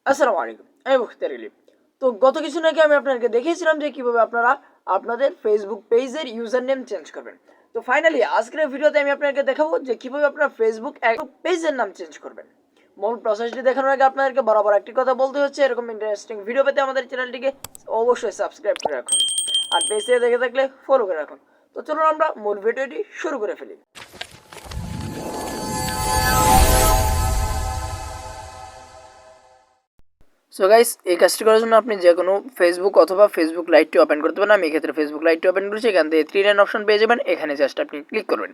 আসসালামু আলাইকুম, আমি মুখতার আলী। তো গত কিছুদিন আগে আমি আপনাদেরকে দেখিয়েছিলাম যে কীভাবে আপনারা আপনাদের ফেসবুক পেজের ইউজার নেম চেঞ্জ করবেন। তো ফাইনালি আজকের ভিডিওতে আমি আপনাদেরকে দেখাবো যে কীভাবে আপনারা ফেসবুক পেজের নাম চেঞ্জ করবেন। মূল প্রসেসটি দেখানোর আগে আপনাদেরকে বরাবর একটি কথা বলতে হচ্ছে, এরকম ইন্টারেস্টিং ভিডিও পেতে আমাদের চ্যানেলটিকে অবশ্যই সাবস্ক্রাইব করে রাখুন, আর পেজে দেখে থাকলে ফলো করে রাখুন। তো চলুন আমরা মূল ভিডিওটি শুরু করে ফেলি। সো গাইস, এই কাজটি করার জন্য আপনি যে কোনো ফেসবুক অথবা ফেসবুক লাইটটি ওপেন করতে পারেন। আমি এক্ষেত্রে ফেসবুক লাইটটি ওপেন করেছি। এখান থেকে 3 লাইন অপশন পেয়ে যাবেন। এখানে জাস্ট আপনি ক্লিক করবেন।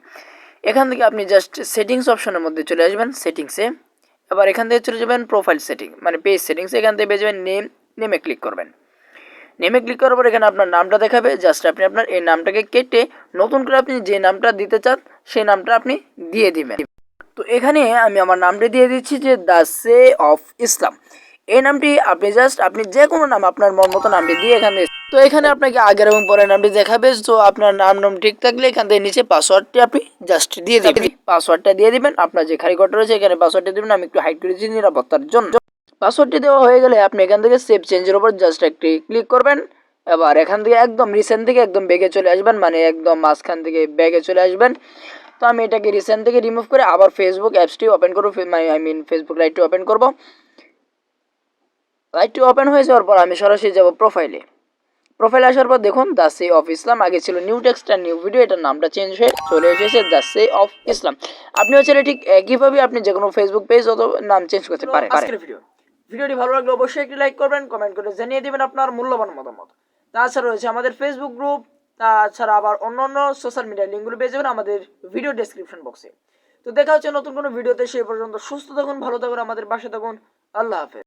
এখান থেকে আপনি জাস্ট সেটিংস অপশনের মধ্যে চলে আসবেন, সেটিংসে। এবার এখান থেকে চলে যাবেন প্রোফাইল সেটিং, মানে পেজ সেটিংস। এখান থেকে পেয়ে যাবেন নেমে ক্লিক করবেন। নেমে ক্লিক করার পর এখানে আপনার নামটা দেখাবে। জাস্ট আপনি আপনার এই নামটাকে কেটে নতুন করে আপনি যে নামটা দিতে চান সেই নামটা আপনি দিয়ে দিবেন। তো এখানে আমি আমার নামটি দিয়ে দিচ্ছি যে দ্য সে অফ ইসলাম। এই নামটি আপনি যে কোনো নাম আপনার মন মতো নামটি দিয়ে এখানে, তো এখানে আপনাকে আগের এবং পরের নামটি দেখাবে। তো আপনার নাম ঠিক থাকলে এখান থেকে নিচে পাসওয়ার্ডটি আপনি জাস্ট দিয়ে দিবেন। পাসওয়ার্ডটা দিয়ে দিবেন। আপনার যে খালি ঘরটা রয়েছে এখানে পাসওয়ার্ডটা দিবেন। আমি একটু হাইড করেছি নিরাপত্তার জন্য। পাসওয়ার্ডটি দেওয়া হয়ে গেলে আপনি এখান থেকে সেভ চেঞ্জের উপর জাস্ট একটি ক্লিক করবেন। এবার এখান থেকে একদম রিসেন্ট থেকে একদম ব্যাগে চলে আসবেন, মানে একদম মাঝখান থেকে ব্যাগে চলে আসবেন। তো আমি এটাকে রিসেন্ট থেকে রিমুভ করে আবার ফেসবুক অ্যাপসটি ওপেন করবো, ফেসবুক লাইটটি ওপেন করব। লাইটটি ওপেন হয়ে যাওয়ার পর আমি সরাসরি যাব প্রোফাইলে আসার পর দেখুন দ্য সে অফ ইসলাম। আগে ছিল নিউ টেক্সট আর নিউ ভিডিও, এটার নামটা চেঞ্জ হয়ে চলে এসেছে দ্য সে অফ ইসলাম। আপনিও চাইলে ঠিক একইভাবে আপনি যে কোনো ফেসবুক পেজ অথবা নাম চেঞ্জ করতে পারেন। ভিডিওটি ভালো লাগলে অবশ্যই একটি লাইক করবেন, কমেন্ট করে জানিয়ে দেবেন আপনার মূল্যবান মতামত। তাছাড়া রয়েছে আমাদের ফেসবুক গ্রুপ, তাছাড়া আবার অন্য সোশ্যাল মিডিয়া লিঙ্কগুলো পেয়ে যাবেন আমাদের ভিডিও ডেসক্রিপশন বক্সে। তো দেখা হচ্ছে নতুন কোনো ভিডিওতে। সেই পর্যন্ত সুস্থ থাকুন, ভালো থাকুন, আমাদের পাশে থাকুন। আল্লাহ হাফেজ।